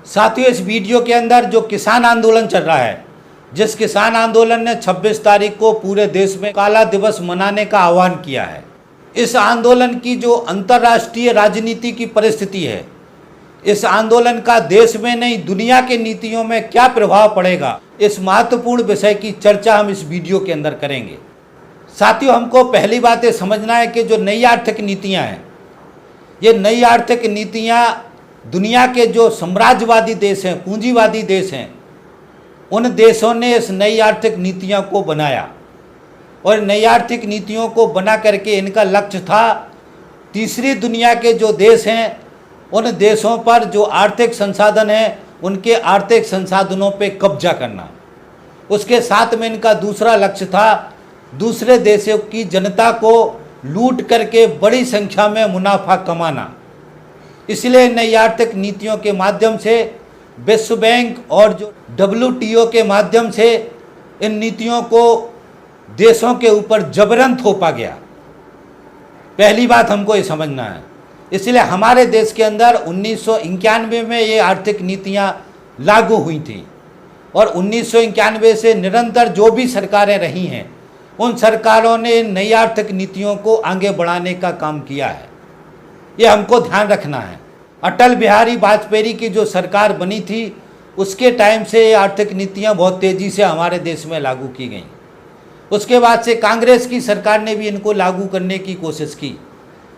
साथियों, इस वीडियो के अंदर जो किसान आंदोलन चल रहा है, जिस किसान आंदोलन ने 26 तारीख को पूरे देश में काला दिवस मनाने का आह्वान किया है, इस आंदोलन की जो अंतर्राष्ट्रीय राजनीति की परिस्थिति है, इस आंदोलन का देश में नहीं दुनिया के नीतियों में क्या प्रभाव पड़ेगा, इस महत्वपूर्ण विषय की चर्चा हम इस वीडियो के अंदर करेंगे। साथियों, हमको पहली बात ये समझना है कि जो नई आर्थिक नीतियां हैं, ये नई आर्थिक नीतियां दुनिया के जो साम्राज्यवादी देश हैं, पूंजीवादी देश हैं, उन देशों ने इस नई आर्थिक नीतियों को बनाया और नई आर्थिक नीतियों को बना करके इनका लक्ष्य था तीसरी दुनिया के जो देश हैं, उन देशों पर जो आर्थिक संसाधन हैं, उनके आर्थिक संसाधनों पे कब्जा करना। उसके साथ में इनका दूसरा लक्ष्य था दूसरे देशों की जनता को लूट करके बड़ी संख्या में मुनाफा कमाना। इसलिए नई आर्थिक नीतियों के माध्यम से विश्व बैंक और जो WTO के माध्यम से इन नीतियों को देशों के ऊपर जबरन थोपा गया। पहली बात हमको ये समझना है। इसलिए हमारे देश के अंदर 1991 में ये आर्थिक नीतियां लागू हुई थी और 1991 से निरंतर जो भी सरकारें रही हैं, उन सरकारों ने नई आर्थिक नीतियों को आगे बढ़ाने का काम किया है। ये हमको ध्यान रखना है। अटल बिहारी वाजपेयी की जो सरकार बनी थी, उसके टाइम से ये आर्थिक नीतियां बहुत तेज़ी से हमारे देश में लागू की गई। उसके बाद से कांग्रेस की सरकार ने भी इनको लागू करने की कोशिश की,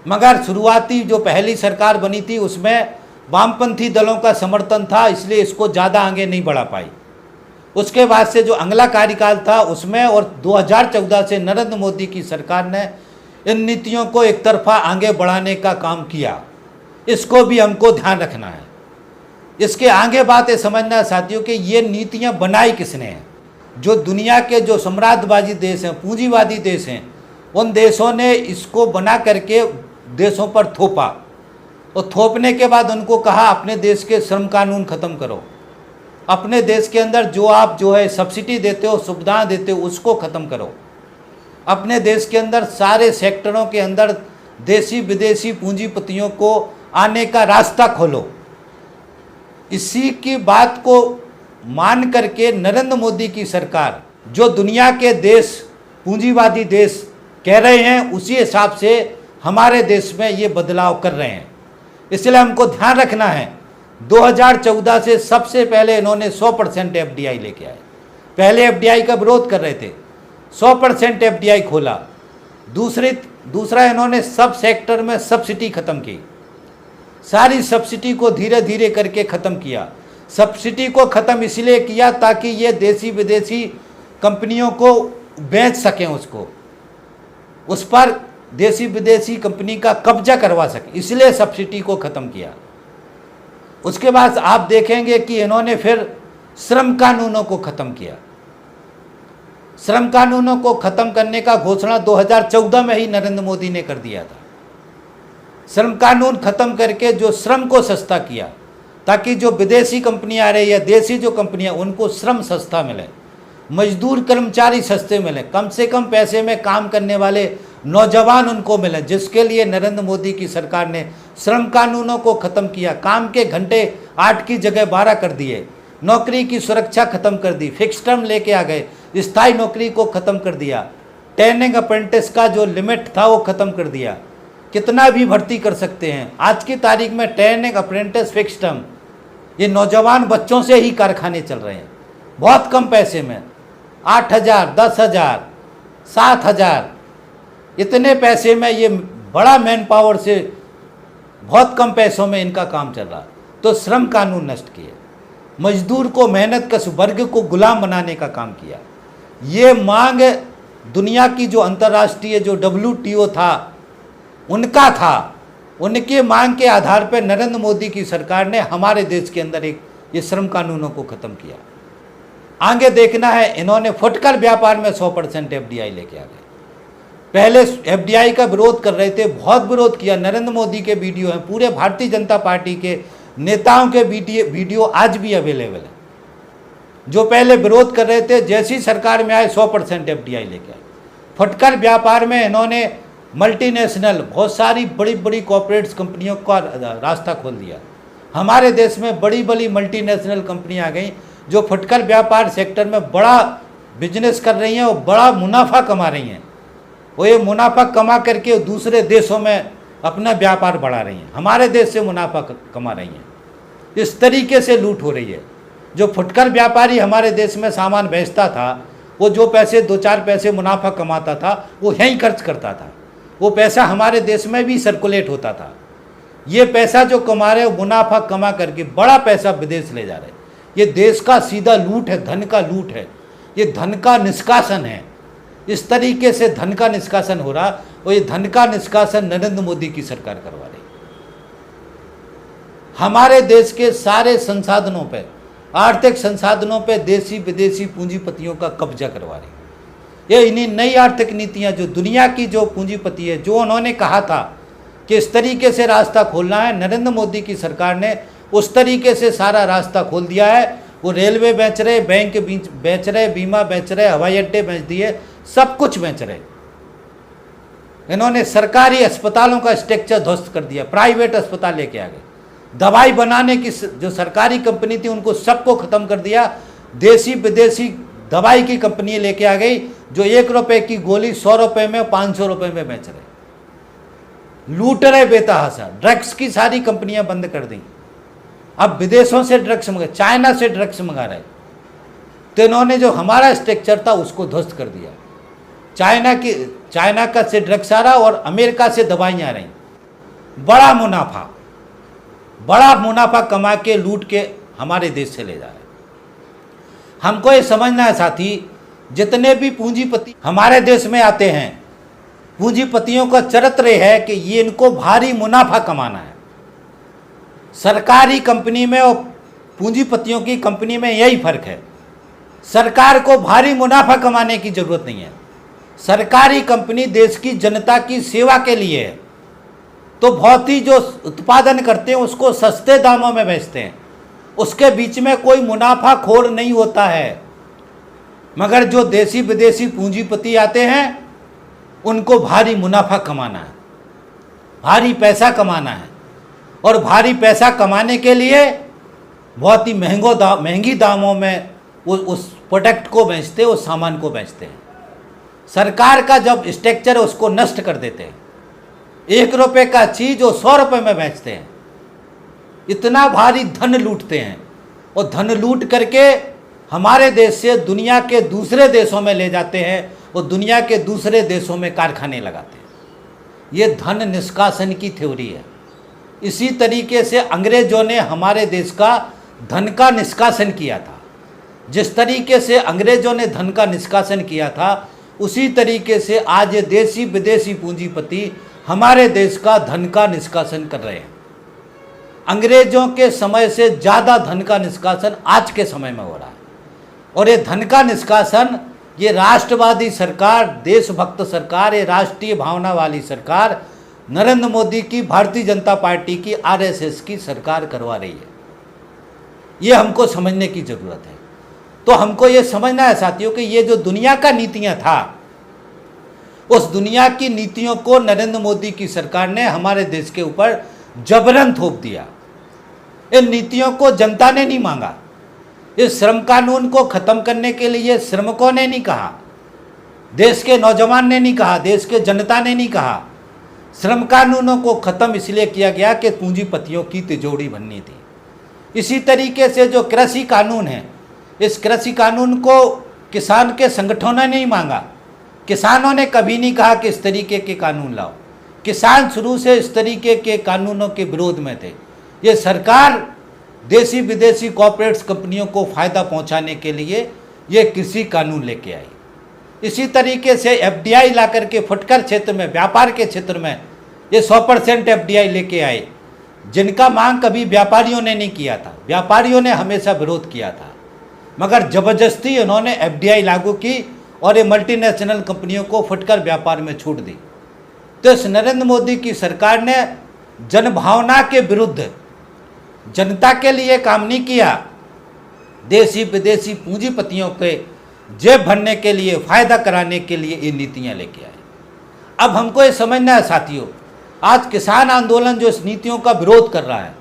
मगर शुरुआती जो पहली सरकार बनी थी उसमें वामपंथी दलों का समर्थन था, इसलिए इसको ज़्यादा आगे नहीं बढ़ा पाई। उसके बाद से जो अगला कार्यकाल था उसमें और 2014 से नरेंद्र मोदी की सरकार ने इन नीतियों को एक तरफा आगे बढ़ाने का काम किया। इसको भी हमको ध्यान रखना है। इसके आगे बात ये समझना है साथियों कि ये नीतियां बनाई किसने हैं। जो दुनिया के जो साम्राज्यवादी देश हैं, पूंजीवादी देश हैं, उन देशों ने इसको बना करके देशों पर थोपा और थोपने के बाद उनको कहा अपने देश के श्रम कानून ख़त्म करो, अपने देश के अंदर जो आप सब्सिडी देते हो, सुविधाएं देते हो, उसको ख़त्म करो, अपने देश के अंदर सारे सेक्टरों के अंदर देशी विदेशी पूंजीपतियों को आने का रास्ता खोलो। इसी की बात को मान करके नरेंद्र मोदी की सरकार जो दुनिया के देश पूंजीवादी देश कह रहे हैं, उसी हिसाब से हमारे देश में ये बदलाव कर रहे हैं। इसलिए हमको ध्यान रखना है, 2014 से सबसे पहले इन्होंने 100% FDI लेके आए। पहले FDI का विरोध कर रहे थे, 100% FDI खोला। दूसरा इन्होंने सब सेक्टर में सब्सिडी ख़त्म की, सारी सब्सिडी को धीरे धीरे करके ख़त्म किया। सब्सिडी को ख़त्म इसलिए किया ताकि ये देसी विदेशी कंपनियों को बेच सकें, उस पर देसी विदेशी कंपनी का कब्जा करवा सके, इसलिए सब्सिडी को ख़त्म किया। उसके बाद आप देखेंगे कि इन्होंने फिर श्रम कानूनों को ख़त्म किया। श्रम कानूनों को ख़त्म करने का घोषणा 2014 में ही नरेंद्र मोदी ने कर दिया था। श्रम कानून ख़त्म करके जो श्रम को सस्ता किया ताकि जो विदेशी कंपनियां आ रही है, देसी जो कंपनियां, उनको श्रम सस्ता मिले, मजदूर कर्मचारी सस्ते मिले, कम से कम पैसे में काम करने वाले नौजवान उनको मिले, जिसके लिए नरेंद्र मोदी की सरकार ने श्रम कानूनों को ख़त्म किया। काम के घंटे 8 की जगह 12 कर दिए, नौकरी की सुरक्षा ख़त्म कर दी, फिक्स टर्म लेके आ गए, स्थायी नौकरी को ख़त्म कर दिया, ट्रेनिंग अप्रेंटिस का जो लिमिट था वो ख़त्म कर दिया। कितना भी भर्ती कर सकते हैं। आज की तारीख में ट्रेनिंग अप्रेंटिस फिक्स टर्म, ये नौजवान बच्चों से ही कारखाने चल रहे हैं, बहुत कम पैसे में, 8,000, 10,000, 7,000, इतने पैसे में ये बड़ा मैन पावर से बहुत कम पैसों में इनका काम चल रहा। तो श्रम कानून नष्ट किए, मजदूर को, मेहनत कश वर्ग को गुलाम बनाने का काम किया। ये मांग दुनिया की जो अंतर्राष्ट्रीय जो WTO था उनका था, उनके मांग के आधार पर नरेंद्र मोदी की सरकार ने हमारे देश के अंदर ये श्रम कानूनों को ख़त्म किया। आगे देखना है, इन्होंने फुटकर व्यापार में 100% FDI लेके आ गए। पहले FDI का विरोध कर रहे थे, बहुत विरोध किया। नरेंद्र मोदी के वीडियो हैं, पूरे भारतीय जनता पार्टी के नेताओं के वीडियो आज भी अवेलेबल है, जो पहले विरोध कर रहे थे, जैसी सरकार में आए 100% FDI लेके आए। फुटकर व्यापार में इन्होंने मल्टीनेशनल बहुत सारी बड़ी बड़ी कॉर्पोरेट्स कंपनियों का रास्ता खोल दिया। हमारे देश में बड़ी बड़ी मल्टीनेशनल कंपनी आ गई जो फुटकर व्यापार सेक्टर में बड़ा बिजनेस कर रही हैं और बड़ा मुनाफा कमा रही हैं। वो ये मुनाफा कमा करके दूसरे देशों में अपना व्यापार बढ़ा रही हैं, हमारे देश से मुनाफा कमा रही हैं। इस तरीके से लूट हो रही है। जो फुटकर व्यापारी हमारे देश में सामान बेचता था, वो जो पैसे 2-4 पैसे मुनाफा कमाता था वो यहीं खर्च करता था, वो पैसा हमारे देश में भी सर्कुलेट होता था। ये पैसा जो कमा रहे, मुनाफा कमा करके बड़ा पैसा विदेश ले जा रहे। ये देश का सीधा लूट है, धन का लूट है, ये धन का निष्कासन है। इस तरीके से धन का निष्कासन हो रहा, और ये धन का निष्कासन नरेंद्र मोदी की सरकार करवा रही। हमारे देश के सारे संसाधनों पे, आर्थिक संसाधनों पे देसी विदेशी पूंजीपतियों का कब्जा करवा रही। ये इन्हीं नई आर्थिक नीतियां जो दुनिया की जो पूंजीपति है, जो उन्होंने कहा था कि इस तरीके से रास्ता खोलना है, नरेंद्र मोदी की सरकार ने उस तरीके से सारा रास्ता खोल दिया है। वो रेलवे बेच रहे, बैंक बेच रहे, बीमा बेच रहे, हवाई अड्डे बेच दिए, सब कुछ बेच रहे। इन्होंने सरकारी अस्पतालों का स्ट्रक्चर ध्वस्त कर दिया, प्राइवेट अस्पताल लेके आ गए। दवाई बनाने की जो सरकारी कंपनी थी उनको सबको खत्म कर दिया। देसी विदेशी दवाई की कंपनी लेके आ गई जो 1 रुपए की गोली 100 रुपए में, 500 रुपए में बेच रहे, लूट रहे बेतहाशा। ड्रग्स की सारी कंपनियां बंद कर दी। अब विदेशों से ड्रग्स मंगा, चाइना से ड्रग्स मंगा रहे। तो इन्होंने जो हमारा स्ट्रक्चर था उसको ध्वस्त कर दिया। चाइना का से ड्रग्स आ रहा और अमेरिका से दवाइयाँ आ रही। बड़ा मुनाफा कमा के लूट के हमारे देश से ले जा रहे। हमको ये समझना है साथी, जितने भी पूंजीपति हमारे देश में आते हैं, पूंजीपतियों का चरित्र है कि ये इनको भारी मुनाफा कमाना है। सरकारी कंपनी में और पूंजीपतियों की कंपनी में यही फर्क है। सरकार को भारी मुनाफा कमाने की जरूरत नहीं है। सरकारी कंपनी देश की जनता की सेवा के लिए है, तो बहुत ही जो उत्पादन करते हैं उसको सस्ते दामों में बेचते हैं, उसके बीच में कोई मुनाफाखोर नहीं होता है। मगर जो देसी विदेशी पूंजीपति आते हैं उनको भारी मुनाफा कमाना है, भारी पैसा कमाना है, और भारी पैसा कमाने के लिए बहुत ही महंगी दामों में वो उस प्रोडक्ट को बेचते हैं, उस सामान को बेचते हैं। सरकार का जब स्ट्रक्चर है उसको नष्ट कर देते हैं। 1 रुपए का चीज वो 100 रुपए में बेचते हैं। इतना भारी धन लूटते हैं, और धन लूट करके हमारे देश से दुनिया के दूसरे देशों में ले जाते हैं, और दुनिया के दूसरे देशों में कारखाने लगाते हैं। ये धन निष्कासन की थ्योरी है। इसी तरीके से अंग्रेजों ने हमारे देश का धन का निष्कासन किया था। जिस तरीके से अंग्रेजों ने धन का निष्कासन किया था, उसी तरीके से आज ये देसी विदेशी पूंजीपति हमारे देश का धन का निष्कासन कर रहे हैं। अंग्रेजों के समय से ज़्यादा धन का निष्कासन आज के समय में हो रहा है। और ये धन का निष्कासन, ये राष्ट्रवादी सरकार, देशभक्त सरकार, ये राष्ट्रीय भावना वाली सरकार, नरेंद्र मोदी की भारतीय जनता पार्टी की आरएसएस की सरकार करवा रही है। ये हमको समझने की ज़रूरत है। तो हमको ये समझना है साथियों कि ये जो दुनिया का नीतियाँ था, उस दुनिया की नीतियों को नरेंद्र मोदी की सरकार ने हमारे देश के ऊपर जबरन थोप दिया। इन नीतियों को जनता ने नहीं मांगा। इस श्रम कानून को ख़त्म करने के लिए श्रमिकों ने नहीं कहा, देश के नौजवान ने नहीं कहा, देश के जनता ने नहीं कहा। श्रम कानूनों को ख़त्म इसलिए किया गया कि पूंजीपतियों की तिजोरी भरनी थी। इसी तरीके से जो कृषि कानून है, इस कृषि कानून को किसान के संगठनों ने नहीं मांगा। किसानों ने कभी नहीं कहा कि इस तरीके के कानून लाओ। किसान शुरू से इस तरीके के कानूनों के विरोध में थे। ये सरकार देसी विदेशी कॉर्पोरेट्स कंपनियों को फ़ायदा पहुंचाने के लिए ये कृषि कानून लेके आई। इसी तरीके से एफडीआई ला करके फुटकर क्षेत्र में, व्यापार के क्षेत्र में ये 100% एफडीआई लेके आए, जिनका मांग कभी व्यापारियों ने नहीं किया था। व्यापारियों ने हमेशा विरोध किया था, मगर ज़बरदस्ती उन्होंने एफडीआई लागू की और ये मल्टीनेशनल कंपनियों को फुटकर व्यापार में छूट दी। तो इस नरेंद्र मोदी की सरकार ने जनभावना के विरुद्ध, जनता के लिए काम नहीं किया, देसी विदेशी पूंजीपतियों के जेब भरने के लिए, फ़ायदा कराने के लिए ये नीतियां लेके आए। अब हमको ये समझना है साथियों, आज किसान आंदोलन जो इस नीतियों का विरोध कर रहा है,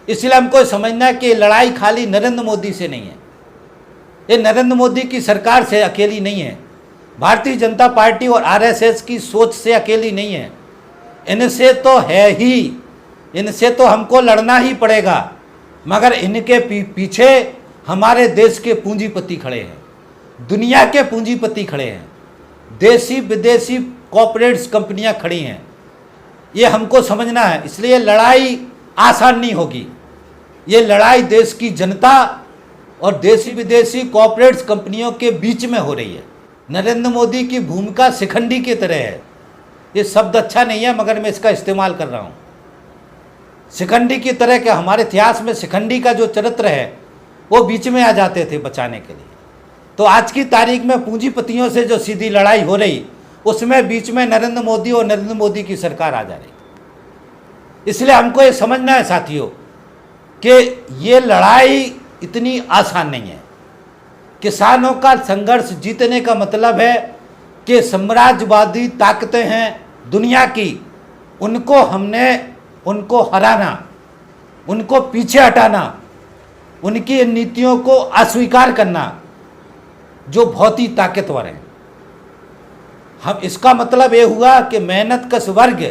इसलिए हमको समझना है कि ये लड़ाई खाली नरेंद्र मोदी से नहीं है, ये नरेंद्र मोदी की सरकार से अकेली नहीं है, भारतीय जनता पार्टी और आरएसएस की सोच से अकेली नहीं है। इनसे तो है ही, इनसे तो हमको लड़ना ही पड़ेगा, मगर इनके पीछे हमारे देश के पूंजीपति खड़े हैं, दुनिया के पूंजीपति खड़े हैं, देसी विदेशी कॉर्पोरेट्स कंपनियां खड़ी हैं। ये हमको समझना है। इसलिए लड़ाई आसान नहीं होगी, ये लड़ाई देश की जनता और देसी विदेशी कॉर्पोरेट्स कंपनियों के बीच में हो रही है। नरेंद्र मोदी की भूमिका शिखंडी की तरह है। ये शब्द अच्छा नहीं है मगर मैं इसका इस्तेमाल कर रहा हूँ। शिखंडी की तरह के हमारे इतिहास में शिखंडी का जो चरित्र है वो बीच में आ जाते थे बचाने के लिए। तो आज की तारीख में पूंजीपतियों से जो सीधी लड़ाई हो रही, उसमें बीच में नरेंद्र मोदी और नरेंद्र मोदी की सरकार आ जा रही। इसलिए हमको ये समझना है साथियों कि ये लड़ाई इतनी आसान नहीं है। किसानों का संघर्ष जीतने का मतलब है कि साम्राज्यवादी ताकतें हैं दुनिया की, उनको हराना, उनको पीछे हटाना, उनकी नीतियों को अस्वीकार करना जो बहुत ही ताकतवर हैं। हम इसका मतलब ये हुआ कि मेहनत कश वर्ग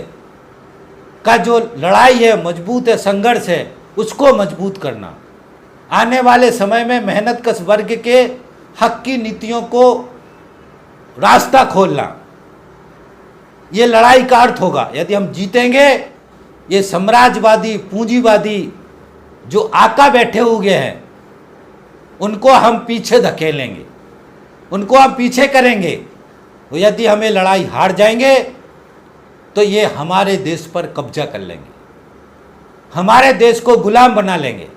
का जो लड़ाई है, मजबूत है, संघर्ष है, उसको मजबूत करना। आने वाले समय में मेहनत कश वर्ग के हक की नीतियों को रास्ता खोलना, ये लड़ाई का अर्थ होगा। यदि हम जीतेंगे, ये साम्राज्यवादी पूंजीवादी जो आका बैठे हुए हैं उनको हम पीछे धकेलेंगे, उनको हम पीछे करेंगे। तो यदि हमें लड़ाई हार जाएंगे तो ये हमारे देश पर कब्जा कर लेंगे, हमारे देश को गुलाम बना लेंगे,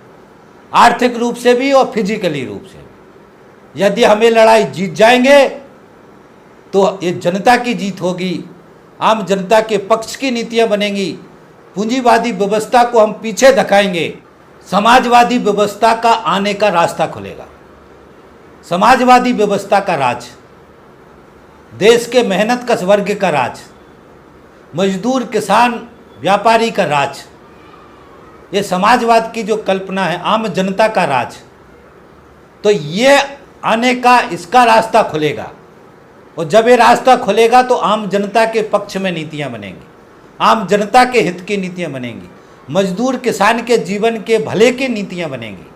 आर्थिक रूप से भी और फिजिकली रूप से भी। यदि हमें लड़ाई जीत जाएंगे तो ये जनता की जीत होगी, आम जनता के पक्ष की नीतियां बनेंगी, पूंजीवादी व्यवस्था को हम पीछे धकाएंगे, समाजवादी व्यवस्था का आने का रास्ता खुलेगा। समाजवादी व्यवस्था का राज, देश के मेहनत कश वर्ग का राज, मजदूर किसान व्यापारी का राज, ये समाजवाद की जो कल्पना है, आम जनता का राज, तो ये आने का इसका रास्ता खुलेगा। और जब ये रास्ता खुलेगा तो आम जनता के पक्ष में नीतियां बनेंगी, आम जनता के हित की नीतियां बनेंगी, मजदूर किसान के जीवन के भले की नीतियां बनेंगी।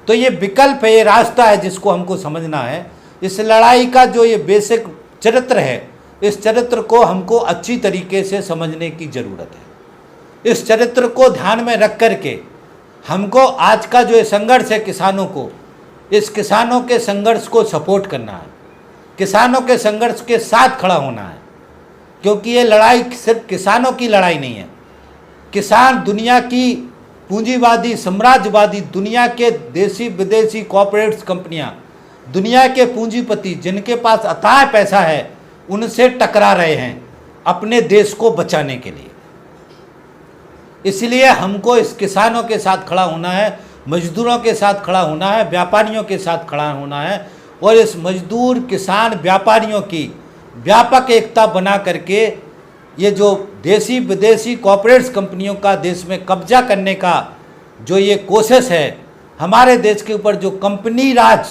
तो ये विकल्प है, ये रास्ता है जिसको हमको समझना है। इस लड़ाई का जो ये बेसिक चरित्र है, इस चरित्र को हमको अच्छी तरीके से समझने की ज़रूरत है। इस चरित्र को ध्यान में रख कर के हमको आज का जो ये संघर्ष है किसानों को, इस किसानों के संघर्ष को सपोर्ट करना है, किसानों के संघर्ष के साथ खड़ा होना है। क्योंकि ये लड़ाई सिर्फ किसानों की लड़ाई नहीं है। किसान दुनिया की पूंजीवादी साम्राज्यवादी, दुनिया के देसी विदेशी कॉर्पोरेट्स कंपनियां, दुनिया के पूंजीपति जिनके पास अथाह पैसा है, उनसे टकरा रहे हैं अपने देश को बचाने के लिए। इसलिए हमको इस किसानों के साथ खड़ा होना है, मजदूरों के साथ खड़ा होना है, व्यापारियों के साथ खड़ा होना है और इस मजदूर किसान व्यापारियों की व्यापक एकता बना करके ये जो देसी विदेशी कॉर्पोरेट्स कंपनियों का देश में कब्जा करने का जो ये कोशिश है, हमारे देश के ऊपर जो कंपनी राज,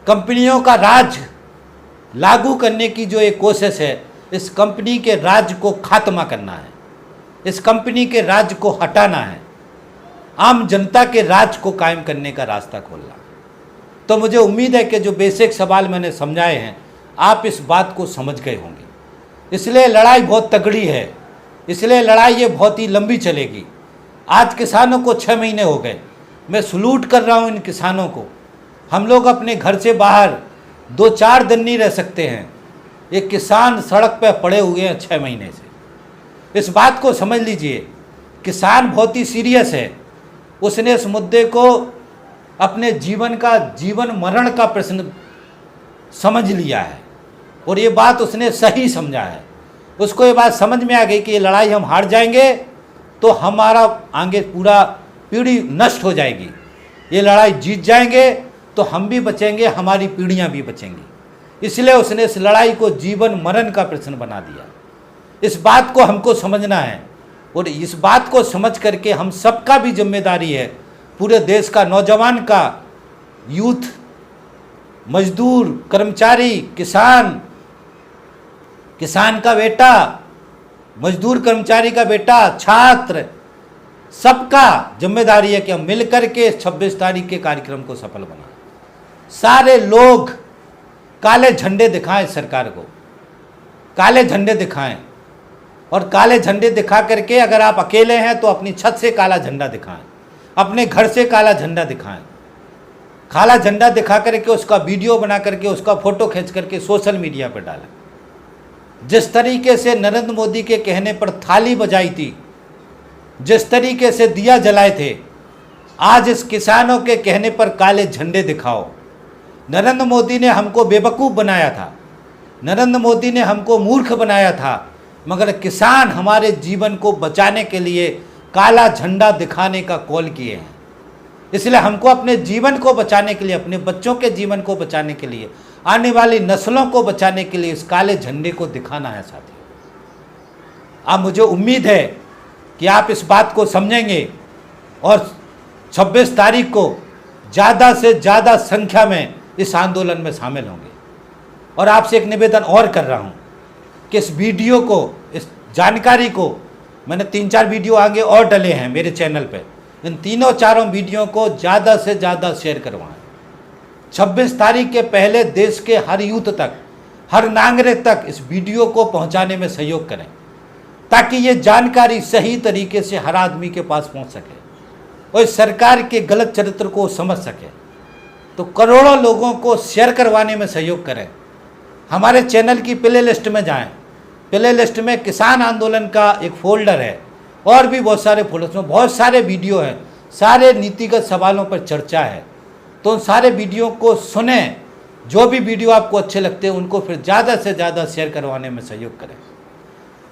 कंपनियों का राज लागू करने की जो ये कोशिश है, इस कंपनी के राज को खात्मा करना है, इस कंपनी के राज को हटाना है, आम जनता के राज को कायम करने का रास्ता खोलना। तो मुझे उम्मीद है कि जो बेसिक सवाल मैंने समझाए हैं आप इस बात को समझ गए होंगे। इसलिए लड़ाई बहुत तगड़ी है, इसलिए लड़ाई ये बहुत ही लंबी चलेगी। आज किसानों को 6 महीने हो गए, मैं सलूट कर रहा हूँ इन किसानों को। हम लोग अपने घर से बाहर 2-4 दिन नहीं रह सकते हैं, ये किसान सड़क पर पड़े हुए हैं 6 महीने से। इस बात को समझ लीजिए, किसान बहुत ही सीरियस है। उसने इस मुद्दे को अपने जीवन मरण का प्रश्न समझ लिया है और ये बात उसने सही समझा है। उसको ये बात समझ में आ गई कि ये लड़ाई हम हार जाएंगे तो हमारा आगे पूरा पीढ़ी नष्ट हो जाएगी, ये लड़ाई जीत जाएंगे तो हम भी बचेंगे, हमारी पीढ़ियां भी बचेंगी। इसलिए उसने इस लड़ाई को जीवन मरण का प्रश्न बना दिया। इस बात को हमको समझना है और इस बात को समझ करके हम सबका भी जिम्मेदारी है, पूरे देश का, नौजवान का, यूथ, मजदूर, कर्मचारी, किसान, किसान का बेटा, मजदूर कर्मचारी का बेटा, छात्र, सबका जिम्मेदारी है कि हम मिलकर के 26 तारीख के कार्यक्रम को सफल बनाएं। सारे लोग काले झंडे दिखाएं सरकार को, काले झंडे दिखाएं, और काले झंडे दिखा करके अगर आप अकेले हैं तो अपनी छत से काला झंडा दिखाएं, अपने घर से काला झंडा दिखाएं। काला झंडा दिखा करके उसका वीडियो बना करके उसका फोटो खींच करके सोशल मीडिया पर डालें। जिस तरीके से नरेंद्र मोदी के कहने पर थाली बजाई थी, जिस तरीके से दिया जलाए थे, आज इस किसानों के कहने पर काले झंडे दिखाओ। नरेंद्र मोदी ने हमको बेवकूफ़ बनाया था, नरेंद्र मोदी ने हमको मूर्ख बनाया था, मगर किसान हमारे जीवन को बचाने के लिए काला झंडा दिखाने का कॉल किए हैं। इसलिए हमको अपने जीवन को बचाने के लिए, अपने बच्चों के जीवन को बचाने के लिए, आने वाली नस्लों को बचाने के लिए इस काले झंडे को दिखाना है साथियों। अब मुझे उम्मीद है कि आप इस बात को समझेंगे और 26 तारीख को ज़्यादा से ज़्यादा संख्या में इस आंदोलन में शामिल होंगे। और आपसे एक निवेदन और कर रहा हूँ कि इस वीडियो को, इस जानकारी को, मैंने 3-4 वीडियो आगे और डले हैं मेरे चैनल पे, इन 3-4 वीडियो को ज़्यादा से ज़्यादा शेयर करवाएं। 26 तारीख के पहले देश के हर यूथ तक, हर नागरिक तक इस वीडियो को पहुंचाने में सहयोग करें, ताकि ये जानकारी सही तरीके से हर आदमी के पास पहुंच सके और इस सरकार के गलत चरित्र को समझ सके। तो करोड़ों लोगों को शेयर करवाने में सहयोग करें। हमारे चैनल की प्ले लिस्ट में जाएं, प्ले लिस्ट में किसान आंदोलन का एक फोल्डर है और भी बहुत सारे फोल्डर्स में बहुत सारे वीडियो हैं, सारे नीतिगत सवालों पर चर्चा है। तो उन सारे वीडियो को सुने, जो भी वीडियो आपको अच्छे लगते हैं उनको फिर ज़्यादा से ज़्यादा शेयर करवाने में सहयोग करें।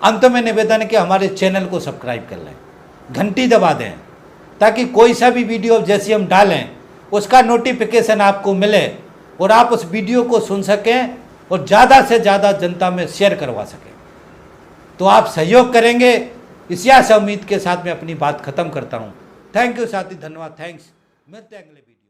अंत में निवेदन है कि हमारे चैनल को सब्सक्राइब कर लें, घंटी दबा दें, ताकि कोई सा भी वीडियो जैसी हम डालें उसका नोटिफिकेशन आपको मिले और आप उस वीडियो को सुन सकें और ज़्यादा से ज़्यादा जनता में शेयर करवा सकें। तो आप सहयोग करेंगे, इसी आशा उम्मीद के साथ मैं अपनी बात खत्म करता हूँ। थैंक यू साथी, धन्यवाद, थैंक्स। मिलते हैं अगले वीडियो।